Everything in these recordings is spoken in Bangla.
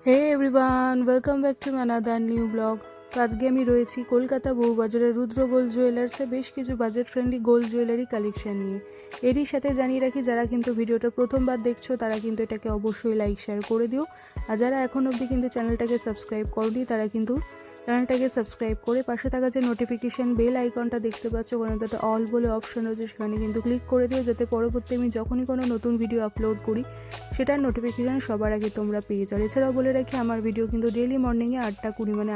Hey everyone, welcome back to another new blog. তো আজকে আমি রয়েছি কলকাতা বউবাজারের রুদ্র গোল্ড জুয়েলার্সে বেশ কিছু budget friendly gold jewellery collection নিয়ে। এরই সাথে জানিয়ে রাখি, যারা কিন্তু ভিডিওটা প্রথমবার দেখছো তারা কিন্তু এটাকে অবশ্যই লাইক শেয়ার করে দিও। আর যারা এখন অবধি কিন্তু চ্যানেলটাকে সাবস্ক্রাইব করনি তারা কিন্তু চ্যানেলটাকে সাবস্ক্রাইব করে পাশে থাকা যে নোটিফিকেশান বেল আইকনটা দেখতে পাচ্ছ, ওখানে একটা অল বলে অপশন রয়েছে, সেখানে কিন্তু ক্লিক করে দিও, যাতে পরবর্তী আমি যখনই কোনো নতুন ভিডিও আপলোড করি সেটার নোটিফিকেশান সবার আগে তোমরা পেয়ে যাও। এছাড়াও বলে রাখি, আমার ভিডিও কিন্তু ডেইলি মর্নিংয়ে 8:20 মানে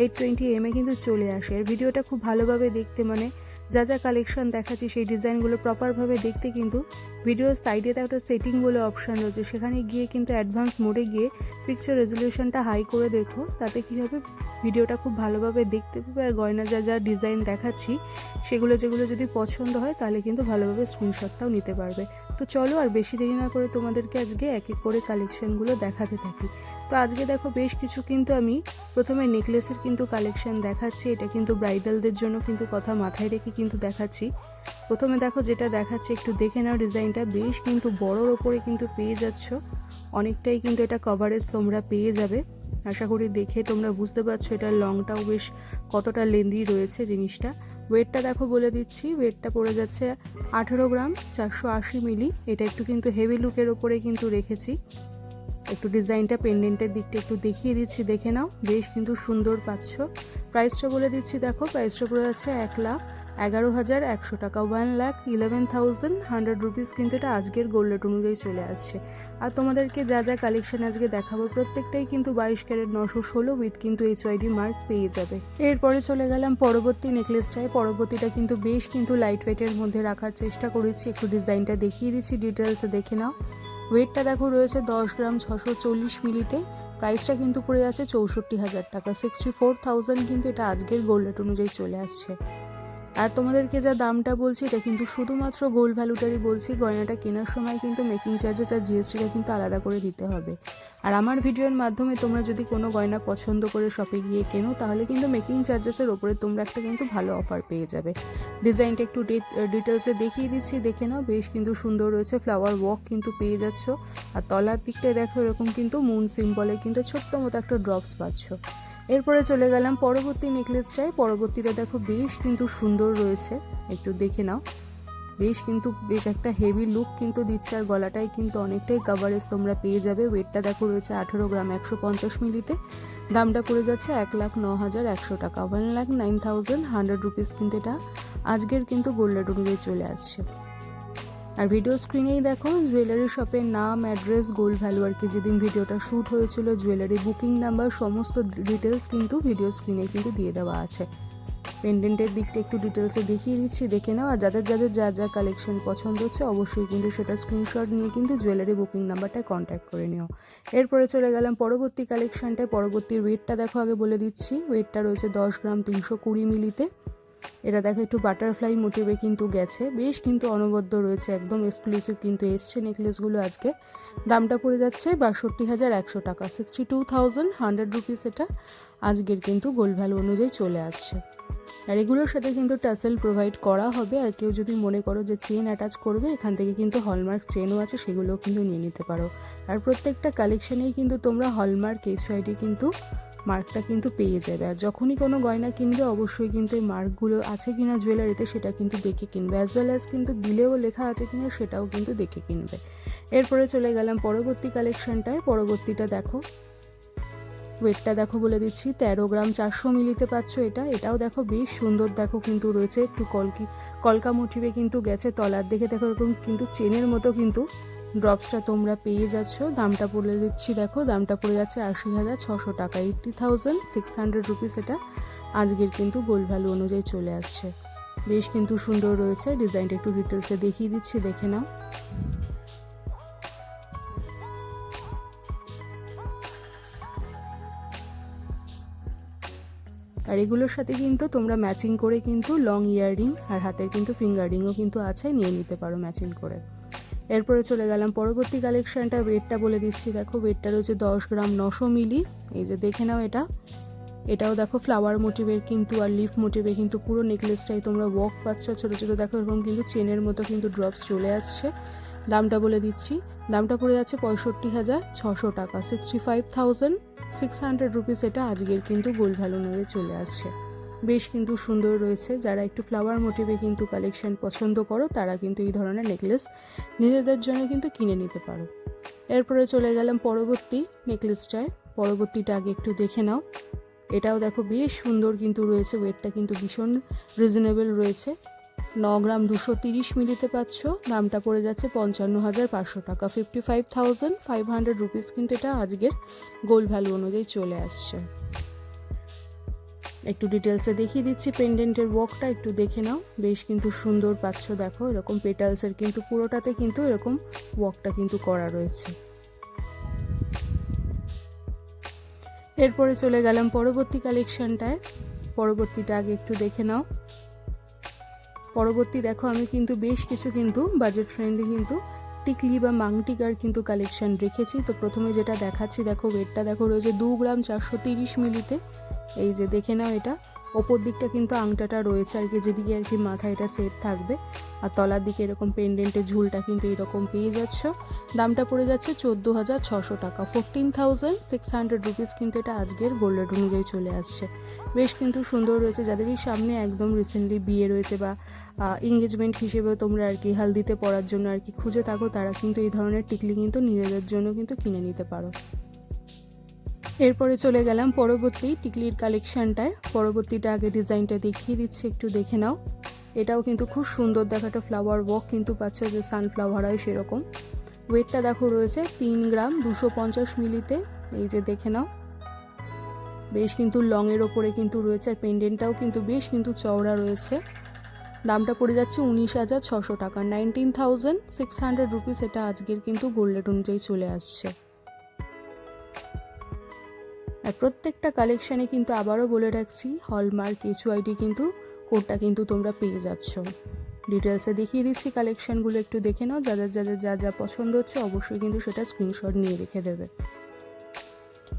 8:20 AM কিন্তু চলে আসে। আর ভিডিওটা খুব ভালোভাবে দেখতে, মানে যা যা কালেকশন দেখাচ্ছি সেই ডিজাইনগুলো প্রপারভাবে দেখতে কিন্তু ভিডিওর সাইডে একটা সেটিং বলে অপশান রয়েছে, সেখানে গিয়ে কিন্তু অ্যাডভান্স মোডে গিয়ে পিকচার রেজলিউশনটা হাই করে দেখো। তাতে কী হবে, ভিডিওটা খুব ভালোভাবে দেখতে পাবে। আর গয়না যা যা ডিজাইন দেখাচ্ছি সেগুলো যেগুলো যদি পছন্দ হয় তাহলে কিন্তু ভালোভাবে স্ক্রিনশটটাও নিতে পারবে। তো চলো আর বেশি দেরি না করে তোমাদেরকে আজকে এক এক করে কালেকশানগুলো দেখাতে থাকি। তো আজকে দেখো বেশ কিছু কিন্তু আমি প্রথমে নেকলেসের কিন্তু কালেকশন দেখাচ্ছি। এটা কিন্তু ব্রাইডালদের জন্য কিন্তু কথা মাথায় রেখে কিন্তু দেখাচ্ছি। প্রথমে দেখো যেটা দেখাচ্ছি, একটু দেখে নাও ডিজাইনটা, বেশ কিন্তু বড়োর ওপরে কিন্তু পেয়ে যাচ্ছ। অনেকটাই কিন্তু এটা কভারেজ তোমরা পেয়ে যাবে। আশা করি দেখে তোমরা বুঝতে পারছো এটার লংটাও বেশ কতটা লেন্দি রয়েছে জিনিসটা। ওয়েটটা দেখো বলে দিচ্ছি, ওয়েটটা পড়ে যাচ্ছে 18 গ্রাম 480 মিলি। এটা একটু কিন্তু হেভি লুকের ওপরে কিন্তু রেখেছি। একটু ডিজাইনটা পেন্ডেন্টের দিকটা একটু দেখিয়ে দিচ্ছি, দেখে নাও, বেশ কিন্তু সুন্দর পাচ্ছ। প্রাইসটা বলে দিচ্ছি, দেখো প্রাইসটা পড়ে যাচ্ছে 1,11,100 টাকা, 1,11,100 রুপিস কিন্তু এটা আজকের গোল্ড রেট অনুযায়ী চলে আসছে। আর তোমাদেরকে যা যা কালেকশন আজকে দেখাবো প্রত্যেকটাই কিন্তু 22 ক্যারেট 916 উইথ কিন্তু HYD মার্ক পেয়ে যাবে। এরপরে চলে গেলাম পরবর্তী নেকলেসটায়। পরবর্তীটা কিন্তু বেশ কিন্তু লাইট ওয়েটের মধ্যে রাখার চেষ্টা করেছি। একটু ডিজাইনটা দেখিয়ে দিচ্ছি, ডিটেলসে দেখে নাও। ওয়েটটা দেখো রয়েছে 10 গ্রাম 640 মিলিতে। প্রাইসটা কিন্তু পড়ে যাচ্ছে 64,000 টাকা, 64,000 কিন্তু এটা আজকের গোল্ড রেট অনুযায়ী চলে আসছে। আর তোমাদেরকে যা দামটা বলছি এটা কিন্তু শুধুমাত্র গোল্ড ভ্যালুটারই বলছি। গয়নাটা কেনার সময় কিন্তু মেকিং চার্জেস আর জিএসটিটা কিন্তু আলাদা করে দিতে হবে। আর আমার ভিডিওর মাধ্যমে তোমরা যদি কোনো গয়না পছন্দ করে শপে গিয়ে কেনো তাহলে কিন্তু মেকিং চার্জেসের ওপরে তোমরা একটা কিন্তু ভালো অফার পেয়ে যাবে। ডিজাইনটা একটু ডিটেলসে দেখিয়ে দিচ্ছি, দেখে নাও, বেশ কিন্তু সুন্দর রয়েছে। ফ্লাওয়ার ওয়ার্ক কিন্তু পেয়ে যাচ্ছ। আর তলার দিকটায় দেখো এরকম কিন্তু মুন সিম্বলে কিন্তু ছোট্ট মতো একটা ড্রপস পাচ্ছ। এরপরে চলে গেলাম পরবর্তী নেকলেসটায়। পরবর্তীটা দেখো বেশ কিন্তু সুন্দর রয়েছে, একটু দেখে নাও, বেশ একটা হেভি লুক কিন্তু দিচ্ছে। আর গলাটায় কিন্তু অনেকটাই কাভারেজ তোমরা পেয়ে যাবে। ওয়েটটা দেখো রয়েছে 18 গ্রাম 150 মিলিতে। দামটা পড়ে যাচ্ছে 1,09,100 টাকা, 1,09,100 রুপিস কিন্তু এটা আজকের কিন্তু গোল্ড রেট অনুযায়ী চলে আসছে। আর ভিডিও স্ক্রিনেই দেখো জুয়েলারি শপের নাম, অ্যাড্রেস, গোল্ড ভ্যালু, আর কি যেদিন ভিডিওটা শ্যুট হয়েছিল, জুয়েলারি বুকিং নাম্বার, সমস্ত ডিটেলস কিন্তু ভিডিও স্ক্রিনে কিন্তু দিয়ে দেওয়া আছে। পেন্ডেন্টের দিকটা একটু ডিটেলসে দেখিয়ে দিচ্ছি, দেখে নাও। আর যাদের যাদের যা যা কালেকশন পছন্দ হচ্ছে অবশ্যই কিন্তু সেটা স্ক্রিনশট নিয়ে কিন্তু জুয়েলারি বুকিং নাম্বারটায় কন্ট্যাক্ট করে নিও। এরপরে চলে গেলাম পরবর্তী কালেকশনটায়। পরবর্তীর ওয়েটটা দেখো আগে বলে দিচ্ছি। ওয়েটটা রয়েছে 10 গ্রাম 320 মিলিতে। এটা দেখো একটু বাটারফ্লাই মোটিভে কিন্তু গেছে, বেশ কিন্তু অনবদ্য রয়েছে, একদম এক্সক্লুসিভ কিন্তু এসছে নেকলেসগুলো আজকে। দামটা পড়ে যাচ্ছে 62,100 টাকা, 62,100 রুপিস এটা আজকের কিন্তু গোল্ড ভ্যালু অনুযায়ী চলে আসছে। আর এগুলোর সাথে কিন্তু টাসেল প্রোভাইড করা হবে। আর কেউ যদি মনে করো যে চেন অ্যাটাচ করবে, এখান থেকে কিন্তু হলমার্ক চেনও আছে, সেগুলোও কিন্তু নিয়ে নিতে পারো। আর প্রত্যেকটা কালেকশনেই কিন্তু তোমরা হলমার্ক HYD কিন্তু মার্কটা কিন্তু পেয়ে যাবে। আর যখনই কোনো গয়না কিনবে অবশ্যই কিন্তু এই মার্কগুলো আছে কিনা জুয়েলারিতে সেটা কিন্তু দেখে কিনবে, অ্যাজ ওয়েল অ্যাজ কিন্তু বিলেও লেখা আছে কিনা সেটাও কিন্তু দেখে কিনবে। এরপরে চলে গেলাম পরবর্তী কালেকশনটায়। পরবর্তীটা দেখো, ওয়েটটা দেখো বলে দিচ্ছি 13 গ্রাম 400 মিলিতে পাচ্ছ এটাও দেখো বেশ সুন্দর, দেখো কিন্তু রয়েছে একটু কলকা মোটিভে কিন্তু গেছে। তলার দেখে দেখো এরকম কিন্তু চেনের মতো কিন্তু ড্রপসটা তোমরা পেয়ে যাচ্ছ। দামটা বলে দিচ্ছি, দেখো দামটা পড়ে যাচ্ছে 80,600 টাকা, 80,600 রুপিস এটা আজকের কিন্তু গোল্ড ভ্যালু অনুযায়ী চলে আসছে। বেশ কিন্তু সুন্দর রয়েছে। ডিজাইনটা একটু ডিটেলসে দেখিয়ে দিচ্ছি, দেখে নাও। আর এগুলোর সাথে কিন্তু তোমরা ম্যাচিং করে কিন্তু লং ইয়াররিং আর হাতের কিন্তু ফিঙ্গার রিংও কিন্তু আছে, নিয়ে নিতে পারো ম্যাচিং করে। এরপরে চলে গেলাম পরবর্তী কালেকশনটা। ওয়েটটা বলে দিচ্ছি, দেখো ওয়েটটা রয়েছে 10 গ্রাম 900 মিলি। এই যে দেখে নাও, এটাও দেখো ফ্লাওয়ার মোটিভের কিন্তু আর লিফ মোটিভে কিন্তু পুরো নেকলেসটাই তোমরা ওয়ার্ক পাচ্ছ। ছোটো ছোটো দেখো এরকম কিন্তু চেনের মতো কিন্তু ড্রপস চলে আসছে। দামটা বলে দিচ্ছি, দামটা পড়ে যাচ্ছে 65,600 টাকা, 65,600 রুপিস। এটা আজকের কিন্তু গোল্ড ভ্যালু নিয়ে চলে আসছে। বেশ কিন্তু সুন্দর রয়েছে। যারা একটু ফ্লাওয়ার মোটিভে কিন্তু কালেকশন পছন্দ করো তারা কিন্তু এই ধরনের নেকলেস নিজেদের জন্য কিন্তু কিনে নিতে পারো। এরপরে চলে গেলাম পরবর্তী নেকলেসটায়। পরবর্তীটা আগে একটু দেখে নাও। এটাও দেখো বেশ সুন্দর কিন্তু রয়েছে, ওয়েটটা কিন্তু ভীষণ রিজনেবল রয়েছে। 9 গ্রাম 230 মিলিতে পাচ্ছ। দামটা পড়ে যাচ্ছে 55,500 টাকা, 55,500 রুপিস কিন্তু এটা আজকের গোল্ড ভ্যালু অনুযায়ী চলে আসছে। একটু ডিটেলসে দেখিয়ে দিচ্ছি পেন্ডেন্টের ওয়ার্কটা, একটু দেখে নাও। বেশ কিন্তু সুন্দর পাচ্ছ, দেখো এরকম পেটালসের কিন্তু পুরোটাতে কিন্তু এরকম ওয়ার্কটা কিন্তু করা রয়েছে। এরপরে চলে গেলাম পরবর্তী কালেকশনটায়। পরবর্তীটা আগে একটু দেখে নাও। পরবর্তী দেখো আমি কিন্তু বেশ কিছু কিন্তু বাজেট ফ্রেন্ডলি কিন্তু টিকলি বা মাংটিকার কিন্তু কালেকশন রেখেছি। তো প্রথমে যেটা দেখাচ্ছি দেখো, ওয়েটটা দেখো রয়েছে 2 গ্রাম 430 মিলিতে। এই যে দেখে নাও, এটা ওপর দিকটা কিন্তু আংটাটা রয়েছে আর কি, যেদিকে আর কি মাথা এটা সেট থাকবে, আর তলার দিকে এরকম পেন্ডেন্টের ঝুলটা কিন্তু এরকম পেয়ে যাচ্ছ। দামটা পড়ে যাচ্ছে 14,600 টাকা, 14,600 রুপিস কিন্তু এটা আজকের গোল্ড রেট অনুযায়ী চলে আসছে। বেশ কিন্তু সুন্দর রয়েছে। যাদেরই সামনে একদম রিসেন্টলি বিয়ে রয়েছে বা এঙ্গেজমেন্ট হিসেবে তোমরা আর কি হালদিতে পরার জন্য আর কি খুঁজে থাকো, তারা কিন্তু এই ধরনের টিকলি কিন্তু নিজেদের জন্য কিন্তু কিনে নিতে পারো। এরপরে চলে গেলাম পরবর্তী টিকলির কালেকশনটায়। পরবর্তীটা আগে ডিজাইনটা দেখিয়ে দিচ্ছি, একটু দেখে নাও। এটাও কিন্তু খুব সুন্দর দেখাটা ফ্লাওয়ার ওয়ার্ক কিন্তু পাচ্ছ, যে সানফ্লাওয়ার হয় সেরকম। ওয়েটটা দেখো রয়েছে 3 গ্রাম 250 মিলিতে। এই যে দেখে নাও, বেশ কিন্তু লংয়ের ওপরে কিন্তু রয়েছে, আর পেন্ডেন্টটাও কিন্তু বেশ কিন্তু চওড়া রয়েছে। দামটা পড়ে যাচ্ছে 19,600 টাকা, 19,600 রুপিস এটা আজকের কিন্তু গোল্ড রেট অনুযায়ী চলে আসছে। আর প্রত্যেকটা কালেকশানে কিন্তু আবারও বলে রাখছি, হলমার্ক HUID কিন্তু কোডটা কিন্তু তোমরা পেয়ে যাচ্ছ। ডিটেলসে দেখিয়ে দিচ্ছি কালেকশানগুলো, একটু দেখে নাও। যাদের যাদের যা যা পছন্দ হচ্ছে অবশ্যই কিন্তু সেটা স্ক্রিনশট নিয়ে রেখে দেবে।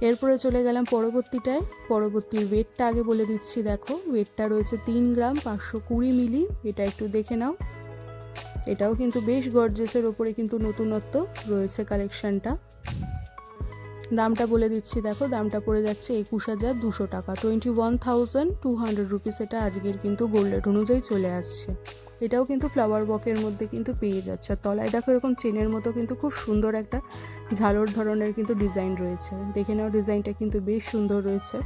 এরপরে চলে গেলাম পরবর্তীটায়। পরবর্তীর ওয়েটটা আগে বলে দিচ্ছি, দেখো ওয়েটটা রয়েছে 3 গ্রাম 520 মিলি। এটা একটু দেখে নাও। এটাও কিন্তু বেশ গর্জেসের ওপরে কিন্তু নতুনত্ব রয়েছে কালেকশানটা। দামটা বলে দিচ্ছি, দেখো দামটা পড়ে যাচ্ছে 21,200 টাকা, 21,200 রুপিস এটা আজকের কিন্তু গোল্ড রেট অনুযায়ী চলে আসছে। এটাও কিন্তু ফ্লাওয়ার ওয়ার্কের মধ্যে কিন্তু পেয়ে যাচ্ছে। আর তলায় দেখো এরকম চেনের মতো কিন্তু খুব সুন্দর একটা ঝালর ধরনের কিন্তু ডিজাইন রয়েছে। দেখে নাও, ডিজাইনটা কিন্তু বেশ সুন্দর রয়েছে।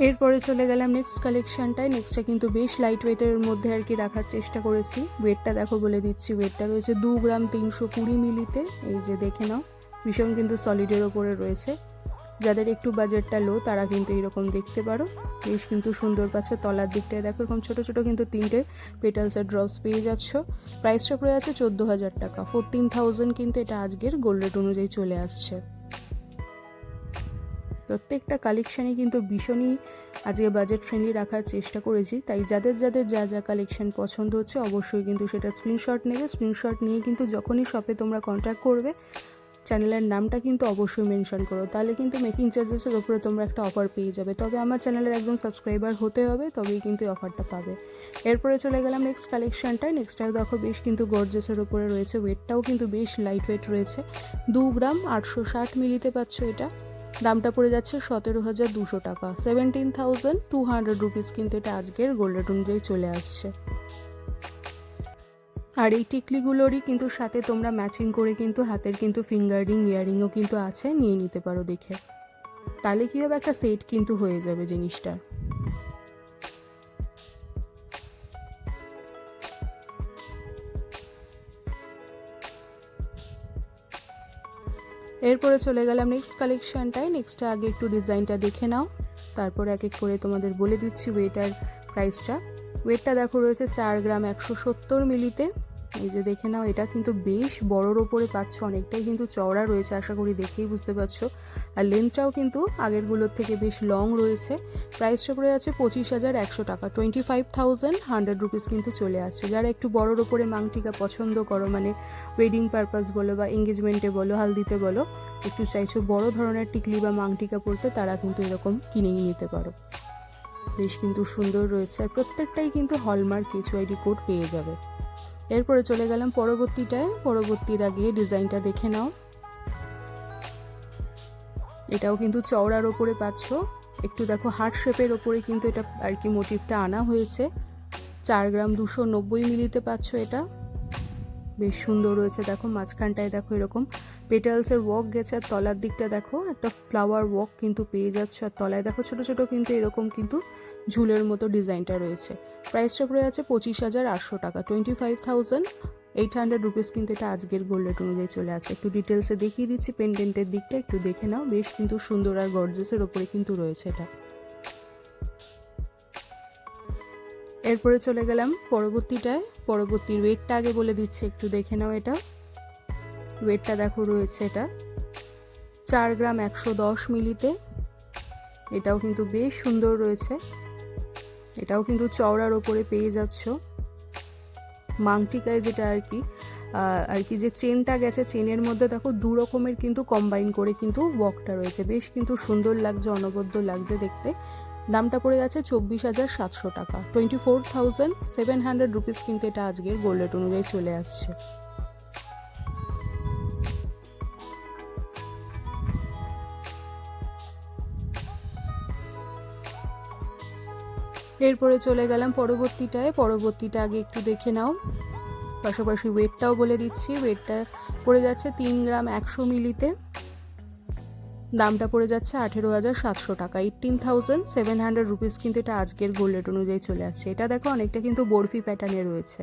এরপরে চলে গেলাম নেক্সট কালেকশনটায়। নেক্সটটা কিন্তু বেশ লাইট ওয়েটের মধ্যে আর কি রাখার চেষ্টা করেছি। ওয়েটটা দেখো বলে দিচ্ছি, ওয়েটটা রয়েছে 2 গ্রাম 320 মিলিতে। এই যে দেখে নাও, ভীষণ কিন্তু সলিডের ওপরে রয়েছে। যাদের একটু বাজেটটা লো তারা কিন্তু এরকম দেখতে পারো। বেশ কিন্তু সুন্দর পাচ্ছ। তলার দিকটায় দেখো এরকম ছোটো ছোটো কিন্তু 3টে পেটালসের ড্রপস পেয়ে যাচ্ছ। প্রাইসটা পড়ে আছে 14,000 টাকা, 14,000 কিন্তু এটা আজকের গোল্ড রেট অনুযায়ী চলে আসছে। প্রত্যেকটা কালেকশানই কিন্তু ভীষণই আজকে বাজেট ফ্রেন্ডলি রাখার চেষ্টা করেছি। তাই যাদের যাদের যা যা কালেকশান পছন্দ হচ্ছে অবশ্যই কিন্তু সেটা স্ক্রিনশট নেবে। স্ক্রিনশট নিয়ে কিন্তু যখনই শপে তোমরা কন্ট্যাক্ট করবে চ্যানেলের নামটা কিন্তু অবশ্যই মেনশন করো, তাহলে কিন্তু মেকিং চার্জেসের ওপরে তোমরা একটা অফার পেয়ে যাবে। তবে আমার চ্যানেলের একজন সাবস্ক্রাইবার হতে হবে, তবেই কিন্তু এই অফারটা পাবে। এরপরে চলে গেলাম নেক্সট কালেকশানটায়। নেক্সটটাও দেখো বেশ কিন্তু গর্জেসের ওপরে রয়েছে। ওয়েটটাও কিন্তু বেশ লাইট ওয়েট রয়েছে, 2 গ্রাম 860 মিলিতে পাচ্ছ এটা। দামটা পড়ে যাচ্ছে 17,200 টাকা, 17,200 রুপিস কিন্তু এটা আজকের গোল্ড রেট অনুযায়ী চলে আসছে। আর এই টিকলিগুলোরই কিন্তু সাথে তোমরা ম্যাচিং করে কিন্তু হাতের কিন্তু ফিঙ্গার রিং ইয়াররিংও কিন্তু আছে, নিয়ে নিতে পারো দেখে। তাহলে কী হবে, একটা সেট কিন্তু হয়ে যাবে জিনিসটা। এরপরে চলে গেলাম নেক্সট কালেকশানটায়। নেক্সটটা আগে একটু ডিজাইনটা দেখে নাও, তারপর এক এক করে তোমাদের বলে দিচ্ছি ওয়েট আর প্রাইসটা। ওয়েটটা দেখো রয়েছে 4 গ্রাম 170 মিলিতে। এই যে দেখে নাও, এটা কিন্তু বেশ বড়োর ওপরে পাচ্ছ, অনেকটাই কিন্তু চওড়া রয়েছে, আশা করি দেখেই বুঝতে পারছো। আর লেন্থটাও কিন্তু আগেরগুলোর থেকে বেশ লং রয়েছে। প্রাইসটা পড়ে আছে 25,100 টাকা, 25,100 রুপিস কিন্তু চলে আসছে। যারা একটু বড়োর ওপরে মাংটিকা পছন্দ করো, মানে ওয়েডিং পারপাস বলো বা এঙ্গেজমেন্টে বলো, হালদিতে বলো, একটু চাইছো বড় ধরনের টিকলি বা মাংটিকা পরতে, তারা কিন্তু এরকম কিনেই নিতে পারো। বেশ কিন্তু সুন্দর রয়েছে, আর প্রত্যেকটাই কিন্তু হলমার্ক HYD কোড পেয়ে যাবে। এরপরে চলে গেলাম পরবর্তীর আগে ডিজাইনটা দেখে নাও। এটাও কিন্তু চওড়ার ওপরে পাচ্ছ, একটু দেখো হার্ট শেপের ওপরে কিন্তু এটা আর কি মোটিভটা আনা হয়েছে। 4 গ্রাম 290 মিলিতে পাচ্ছ। এটা বেশ সুন্দর রয়েছে, দেখো মাঝখানটায় দেখো এরকম পেটালসের ওয়ার্ক গেছে, আর তলার দিকটা দেখো একটা ফ্লাওয়ার ওয়ার্ক কিন্তু পেয়ে যাচ্ছে, আর তলায় দেখো ছোট ছোট কিন্তু এরকম কিন্তু ঝুলের মতো ডিজাইনটা রয়েছে। প্রাইসটা পড়ে আছে 25,800 টাকা, 25,800 রুপিস কিন্তু এটা আজকের গোল্ড রেট অনুযায়ী চলে আসে। একটু ডিটেলসে দেখিয়ে দিচ্ছি, পেন্ডেন্টের দিকটা একটু দেখে নাও, বেশ কিন্তু সুন্দর আর গর্জিয়াসের ওপরে কিন্তু রয়েছে এটা। এরপরে চলে গেলাম পরবর্তীর ওয়েটটা আগে বলে দিচ্ছি, একটু দেখে নাও। এটা ওয়েটটা দেখো রয়েছে এটা 4 গ্রাম 110 মিলিতে। এটাও কিন্তু বেশ সুন্দর রয়েছে, এটাও কিন্তু চওড়ার ওপরে পেয়ে যাচ্ছ। মাংটিকায় যেটা আর কি যে চেনটা গেছে, চেনের মধ্যে দেখো 2 রকমের কিন্তু কম্বাইন করে কিন্তু ওয়ার্কটা রয়েছে, বেশ কিন্তু সুন্দর লাগছে, অনবদ্য লাগছে দেখতে। দামটা পড়ে যাচ্ছে 24,700 টাকা, 24,700 রুপিস কিন্তু এটা আজকের গোল্ড রেট অনুযায়ী চলে আসছে। এরপরে চলে গেলাম পরবর্তীটা আগে একটু দেখে নাও, পাশাপাশি ওয়েটটাও বলে দিচ্ছি। ওয়েটটা পড়ে যাচ্ছে 3 গ্রাম 100 মিলিতে। দামটা পড়ে যাচ্ছে 18,700 টাকা, 18,700 রুপিস কিন্তু এটা আজকের গোল্ড রেট অনুযায়ী চলে আসছে। এটা দেখো অনেকটা কিন্তু বরফি প্যাটার্নে রয়েছে,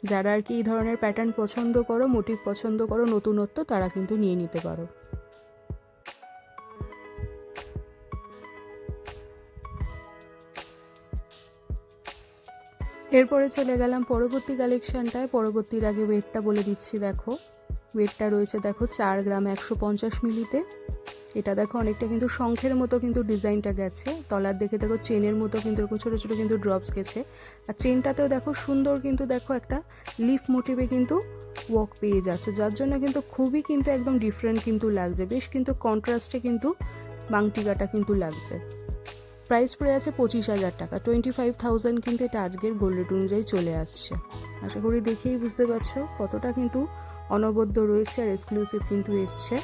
যারা আর কি এই ধরনের প্যাটার্ন পছন্দ করো, মোটিভ পছন্দ করো, নতুনত্ব, তারা কিন্তু নিয়ে নিতে পারো। এরপরে চলে গেলাম পরবর্তী কালেকশনটায়। পরবর্তীর আগে ওয়েটটা বলে দিচ্ছি, দেখো ওয়েটটা রয়েছে দেখো 4 গ্রাম 150 মিলিতে। এটা দেখো অনেকটা কিন্তু শঙ্খের মতো কিন্তু ডিজাইনটা গেছে, তলার দিকে দেখো চেনের মতো কিন্তু এরকম ছোটো ছোটো কিন্তু ড্রপস গেছে, আর চেনটাতেও দেখো সুন্দর কিন্তু দেখো একটা লিফ মোটিভে কিন্তু ওয়ার্ক পেয়ে যাচ্ছে, যার জন্য কিন্তু খুবই কিন্তু একদম ডিফারেন্ট কিন্তু লাগছে, বেশ কিন্তু কন্ট্রাস্টে কিন্তু মাংটিকাটা কিন্তু লাগছে। প্রাইস পড়ে আছে 25,000 টাকা, 25,000 কিন্তু এটা আজকের গোল্ড রেট অনুযায়ী চলে আসছে। আশা করি দেখেই বুঝতে পারছো কতটা কিন্তু অনবদ্য রয়েছে আর এক্সক্লুসিভ কিন্তু এসছে।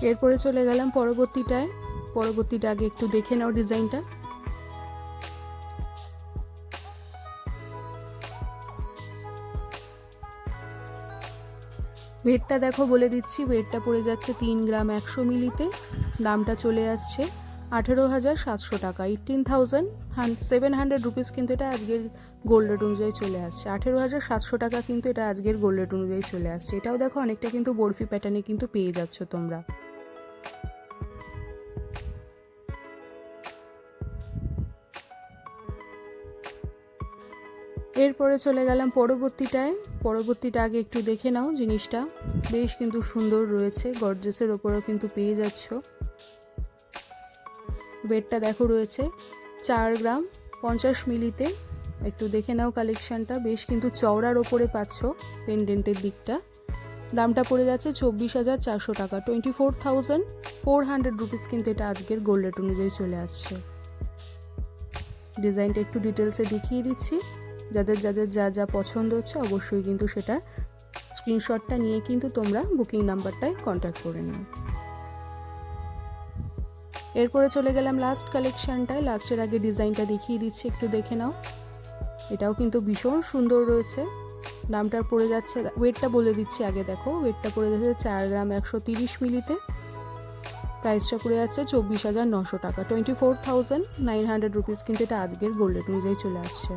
এরপরে চলে গেলাম পরবর্তীটা আগে একটু দেখে নাও ডিজাইনটা। ওয়েটটা দেখো বলে দিচ্ছি, ওয়েটটা পড়ে যাচ্ছে 3 গ্রাম 100 মিলিতে। দামটা চলে আসছে 18,700 টাকা, 18,700 রুপিস কিন্তু এটা আজকের গোল্ড রেট অনুযায়ী চলে আসছে। 18,700 টাকা কিন্তু এটা আজকের গোল্ড রেট অনুযায়ী চলে আসছে। এটাও দেখো অনেকটা কিন্তু বরফি প্যাটার্নে কিন্তু পেয়ে যাচ্ছ তোমরা। এরপরে চলে গেলাম পরবর্তীটা আগে একটু দেখে নাও, জিনিসটা বেশ কিন্তু সুন্দর রয়েছে, গর্জেসের ওপরেও কিন্তু পেয়ে যাচ্ছ। ওয়েটটা দেখো রয়েছে 4 গ্রাম 50 মিলিতে। একটু দেখে নাও কালেকশনটা, বেশ কিন্তু চওড়ার ওপরে পাচ্ছ পেন্ডেন্টের দিকটা। দামটা পড়ে যাচ্ছে 24,400 টাকা, 24,400 রুপিস কিন্তু এটা আজকের গোল্ড রেট অনুযায়ী চলে আসছে। ডিজাইনটা একটু ডিটেলসে দেখিয়ে দিচ্ছি, যাদের যা যা পছন্দ হচ্ছে অবশ্যই কিন্তু সেটা স্ক্রিনশটটা নিয়ে কিন্তু তোমরা বুকিং নাম্বারটায় কন্ট্যাক্ট করে নিও। এরপরে চলে গেলাম লাস্ট কালেকশনটায়। লাস্টের আগে ডিজাইনটা দেখিয়ে দিচ্ছি, একটু দেখে নাও। এটাও কিন্তু ভীষণ সুন্দর রয়েছে। দামটা পড়ে যাচ্ছে, ওয়েটটা বলে দিচ্ছি আগে, দেখো ওয়েটটা পড়ে যাচ্ছে 4 গ্রাম 130 মিলিতে। প্রাইসটা পড়ে যাচ্ছে 24,900 টাকা, 24,900 রুপিস কিন্তু এটা আজকের গোল্ড রেট অনুযায়ী চলে আসছে।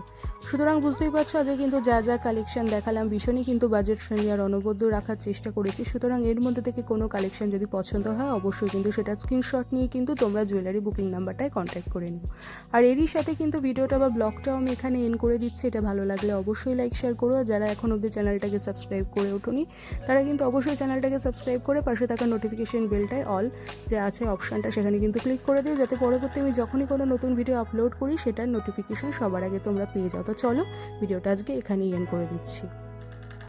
সুতরাং বুঝতেই পারছো আজকে কিন্তু যা কালেকশন দেখালাম ভীষণই কিন্তু বাজেট ফ্রেন্ডলি আর অনবদ্য রাখার চেষ্টা করেছি। সুতরাং এর মধ্যে থেকে কোনো কালেকশন যদি পছন্দ হয় অবশ্যই কিন্তু সেটা স্ক্রিনশট নিয়ে কিন্তু তোমরা জুয়েলারি বুকিং নাম্বারটায় কন্ট্যাক্ট করে নিও। আর এরই সাথে কিন্তু ভিডিওটা বা ব্লগটাও আমি এখানে এন্ড করে দিচ্ছি। এটা ভালো লাগলে অবশ্যই লাইক শেয়ার করো, আর যারা এখন অবধি চ্যানেলটাকে সাবস্ক্রাইব করে ওঠোনি তারা কিন্তু অবশ্যই চ্যানেলটাকে সাবস্ক্রাইব করে পাশে থাকা নোটিফিকেশন বেলটায় অল যে আছে অপশানটা সেখানে কিন্তু ক্লিক করে দিও, যাতে পরবর্তী আমি যখনই কোনো নতুন ভিডিও আপলোড করি সেটার নোটিফিকেশন সবার আগে তোমরা পেয়ে যাও। তো চলো ভিডিওটা আজকে এখানেই এন্ড করে দিচ্ছি।